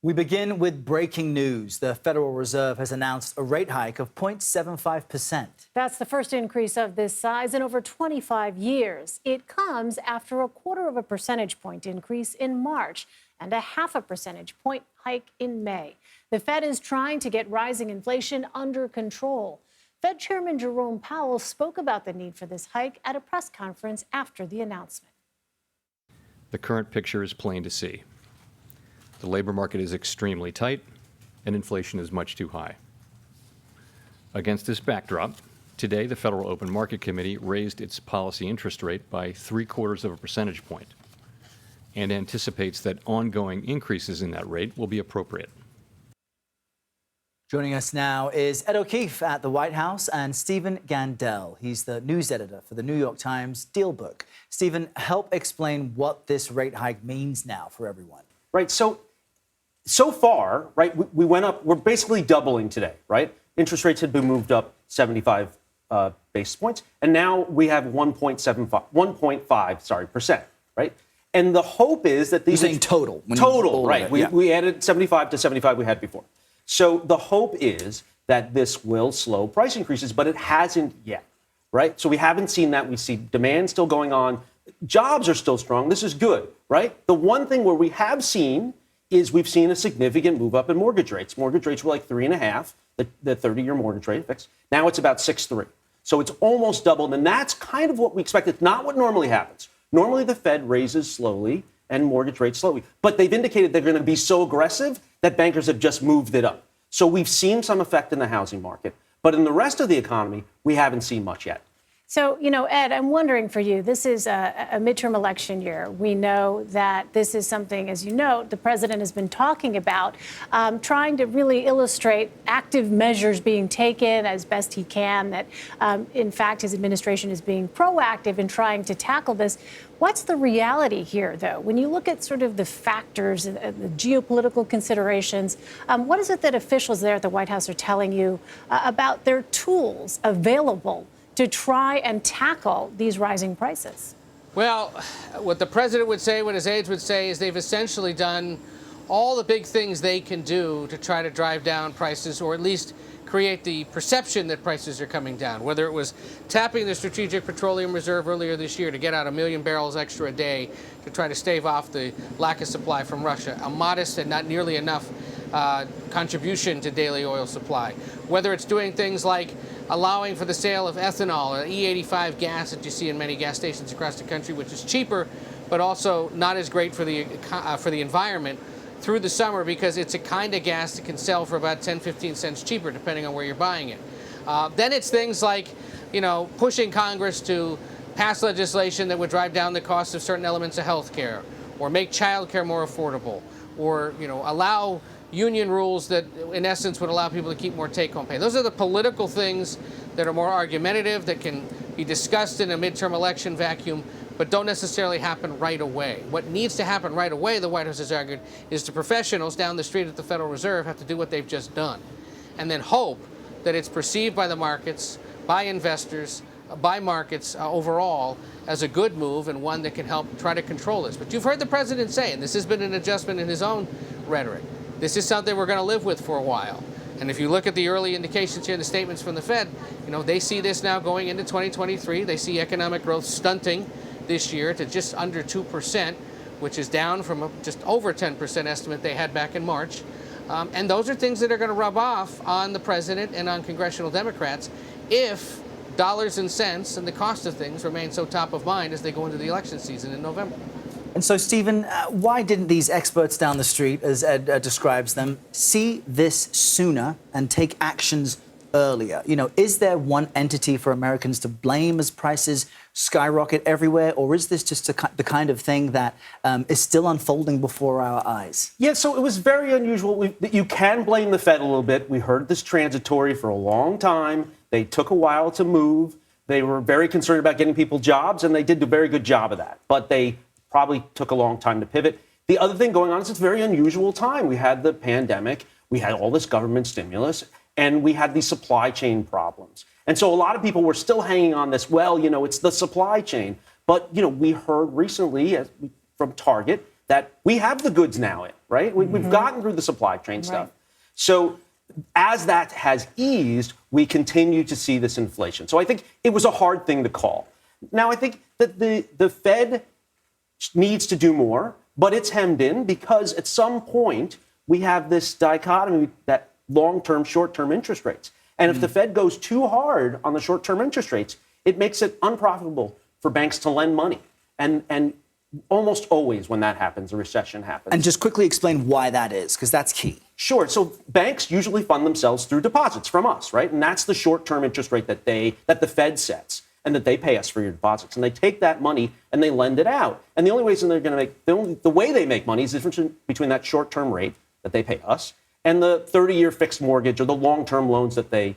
We begin with breaking news. The Federal Reserve has announced a rate hike of 0.75%. That's the first increase of this size in over 25 years. It comes after a 0.25 percentage point increase in March and a 0.5 percentage point hike in May. The Fed is trying to get rising inflation under control. Fed Chairman Jerome Powell spoke about the need for this hike at a press conference after the announcement. The current picture is plain to see. The labor market is extremely tight, and inflation is much too high. Against this backdrop, today the Federal Open Market Committee raised its policy interest rate by 0.75 percentage point and anticipates that ongoing increases in that rate will be appropriate. Joining us now is Ed O'Keefe at the White House and Stephen Gandel. He's the news editor for the New York Times DealBook. Stephen, help explain what this rate hike means now for everyone. Right. So far, right, we went up. We're basically doubling today, right? Interest rates had been moved up 75 basis points, and now we have 1.5%, right? And the hope is that these You're saying total. Total, right? We added 75 to 75 we had before. So the hope is that this will slow price increases, but it hasn't yet, right? So we haven't seen that. We see demand still going on. Jobs are still strong. This is good, right? The one thing where we have seen is we've seen a significant move up in mortgage rates. Mortgage rates were like 3.5, the 30-year mortgage rate fixed. Now it's about 6.3. So it's almost doubled, and that's kind of what we expect. It's not what normally happens. Normally the Fed raises slowly and mortgage rates slowly, but they've indicated they're going to be so aggressive that bankers have just moved it up. So we've seen some effect in the housing market, but in the rest of the economy, we haven't seen much yet. So, Ed, I'm wondering for you, this is a midterm election year. We know that this is something, as you know, the president has been talking about, trying to really illustrate active measures being taken as best he can, that, in fact, his administration is being proactive in trying to tackle this. What's the reality here, though? When you look at sort of the factors, the geopolitical considerations, what is it that officials there at the White House are telling you about their tools available to try and tackle these rising prices? Well, what the president would say, what his aides would say, is they've essentially done all the big things they can do to try to drive down prices, or at least create the perception that prices are coming down, whether it was tapping the Strategic Petroleum Reserve earlier this year to get out 1 million barrels extra a day to try to stave off the lack of supply from Russia, a modest and not nearly enough contribution to daily oil supply, whether it's doing things like allowing for the sale of ethanol or E85 gas that you see in many gas stations across the country, which is cheaper, but also not as great for the environment through the summer, because it's a kind of gas that can sell for about 10, 15 cents cheaper, depending on where you're buying it. Then it's things like, pushing Congress to pass legislation that would drive down the cost of certain elements of health care, or make child care more affordable, or, allow union rules that, in essence, would allow people to keep more take-home pay. Those are the political things that are more argumentative, that can be discussed in a midterm election vacuum, but don't necessarily happen right away. What needs to happen right away, the White House has argued, is the professionals down the street at the Federal Reserve have to do what they've just done, and then hope that it's perceived by the markets, by investors, by markets overall as a good move, and one that can help try to control this. But you've heard the president say, and this has been an adjustment in his own rhetoric, this is something we're going to live with for a while. And if you look at the early indications here in the statements from the Fed, they see this now going into 2023. They see economic growth stunting this year to just under 2%, which is down from a just over 10% estimate they had back in March. And those are things that are going to rub off on the president and on congressional Democrats if dollars and cents and the cost of things remain so top of mind as they go into the election season in November. And so, Stephen, why didn't these experts down the street, as Ed describes them, see this sooner and take actions earlier? Is there one entity for Americans to blame as prices skyrocket everywhere, or is this just the kind of thing that is still unfolding before our eyes? Yeah, so it was very unusual. You can blame the Fed a little bit. We heard this transitory for a long time. They took a while to move. They were very concerned about getting people jobs, and they did a very good job of that. But they probably took a long time to pivot. The other thing going on is it's a very unusual time. We had the pandemic, we had all this government stimulus, and we had these supply chain problems. And so a lot of people were still hanging on this, it's the supply chain. But, we heard recently from Target that we have the goods now in, right? We've gotten through the supply chain stuff. So as that has eased, we continue to see this inflation. So I think it was a hard thing to call. Now, I think that the Fed needs to do more, but it's hemmed in because at some point we have this dichotomy that long-term, short-term interest rates. And if the Fed goes too hard on the short-term interest rates, it makes it unprofitable for banks to lend money. And almost always when that happens, a recession happens. And just quickly explain why that is, because that's key. Sure. So banks usually fund themselves through deposits from us, right? And that's the short-term interest rate that the Fed sets and that they pay us for your deposits. And they take that money and they lend it out. And the only reason they're going to make the way they make money is the difference between that short-term rate that they pay us and the 30-year fixed mortgage or the long-term loans that they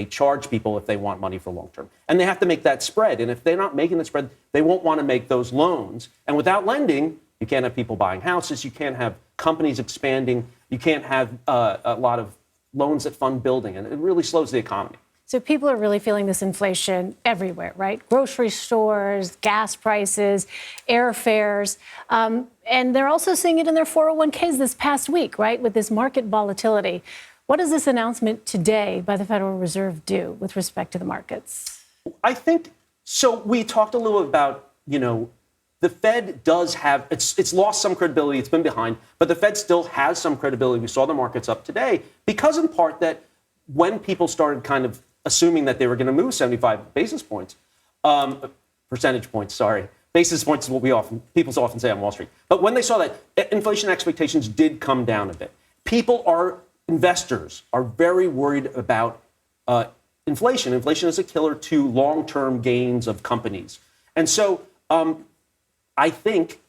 charge people if they want money for long-term. And they have to make that spread. And if they're not making the spread, they won't want to make those loans. And without lending, you can't have people buying houses. You can't have companies expanding. You can't have a lot of loans that fund building. And it really slows the economy. So people are really feeling this inflation everywhere, right? Grocery stores, gas prices, airfares. And they're also seeing it in their 401ks this past week, right, with this market volatility. What does this announcement today by the Federal Reserve do with respect to the markets? I think so. We talked a little about, the Fed does have, it's lost some credibility. It's been behind, but the Fed still has some credibility. We saw the markets up today because in part that when people started kind of assuming that they were going to move 75 basis points, percentage points, sorry. Basis points is what people often say on Wall Street. But when they saw that, inflation expectations did come down a bit. Investors are very worried about inflation. Inflation is a killer to long-term gains of companies. And so I think,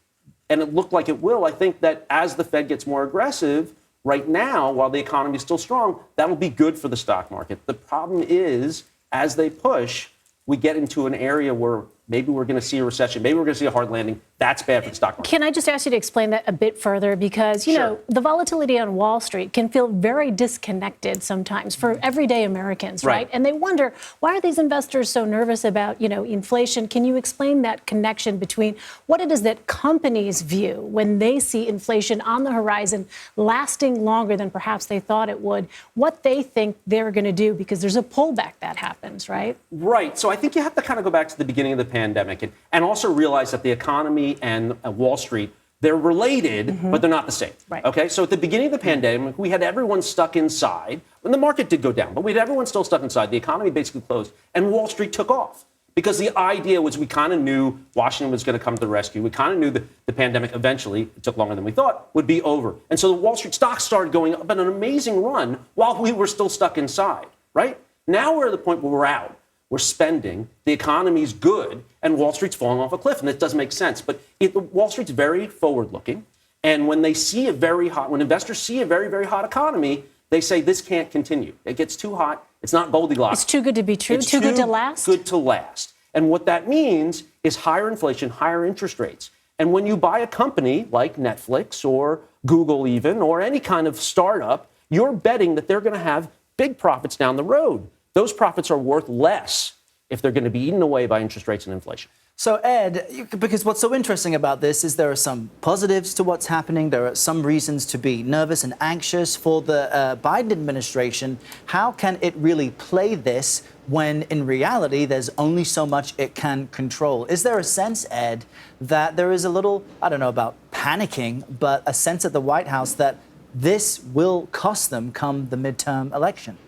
and it looked like it will, I think that as the Fed gets more aggressive, right now, while the economy is still strong, that will be good for the stock market. The problem is, as they push, we get into an area where maybe we're going to see a recession. Maybe we're going to see a hard landing. That's bad for the stock market. Can I just ask you to explain that a bit further? Because, you know, the volatility on Wall Street can feel very disconnected sometimes for everyday Americans, right? And they wonder, why are these investors so nervous about, inflation? Can you explain that connection between what it is that companies view when they see inflation on the horizon lasting longer than perhaps they thought it would, what they think they're going to do because there's a pullback that happens, right? Right. So I think you have to kind of go back to the beginning of the pandemic and also realize that the economy and Wall Street, they're related, but they're not the same. Right. Okay, so at the beginning of the pandemic, we had everyone stuck inside. When the market did go down, but we had everyone still stuck inside. The economy basically closed, and Wall Street took off. Because the idea was we kind of knew Washington was going to come to the rescue. We kind of knew that the pandemic eventually, it took longer than we thought, would be over. And so the Wall Street stocks started going up on an amazing run while we were still stuck inside, right? Now we're at the point where we're out. We're spending, the economy's good, and Wall Street's falling off a cliff, and it doesn't make sense. But Wall Street's very forward-looking, and when they see when investors see a very, very hot economy, they say this can't continue. It gets too hot. It's not Goldilocks. It's too good to be true. It's too good to last. Good to last. And what that means is higher inflation, higher interest rates. And when you buy a company like Netflix or Google even, or any kind of startup, you're betting that they're going to have big profits down the road. Those profits are worth less if they're going to be eaten away by interest rates and inflation. So, Ed, because what's so interesting about this is there are some positives to what's happening. There are some reasons to be nervous and anxious for the Biden administration. How can it really play this when, in reality, there's only so much it can control? Is there a sense, Ed, that there is a little, I don't know about panicking, but a sense at the White House that this will cost them come the midterm election?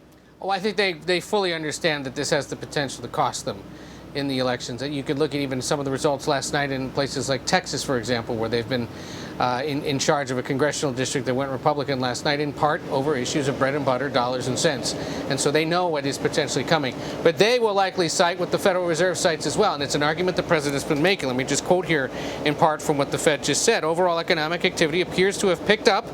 Oh, I think they fully understand that this has the potential to cost them in the elections. You could look at even some of the results last night in places like Texas, for example, where they've been in charge of a congressional district that went Republican last night, in part over issues of bread and butter, dollars and cents. And so they know what is potentially coming. But they will likely cite what the Federal Reserve cites as well. And it's an argument the president's been making. Let me just quote here in part from what the Fed just said. Overall economic activity appears to have picked up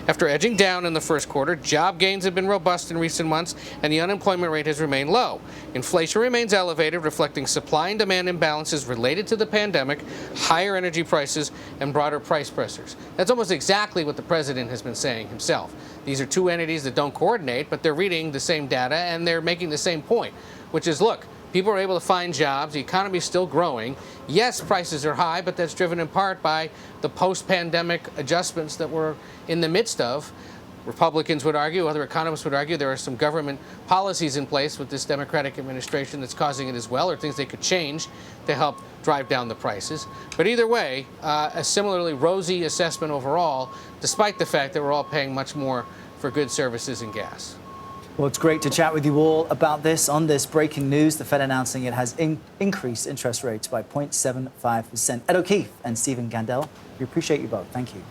after edging down in the first quarter. Job gains have been robust in recent months, and the unemployment rate has remained low. Inflation remains elevated, reflecting supply and demand imbalances related to the pandemic, higher energy prices, and broader price pressures. That's almost exactly what the president has been saying himself. These are two entities that don't coordinate, but they're reading the same data and they're making the same point, which is, look, People are able to find jobs. The economy is still growing. Yes, prices are high, but that's driven in part by the post-pandemic adjustments that we're in the midst of. Republicans would argue, other economists would argue, there are some government policies in place with this Democratic administration that's causing it as well, or things they could change to help drive down the prices. But either way, a similarly rosy assessment overall, despite the fact that we're all paying much more for goods, services, and gas. Well, it's great to chat with you all about this. On this breaking news, the Fed announcing it has increased interest rates by 0.75%. Ed O'Keefe and Stephen Gandel, we appreciate you both. Thank you.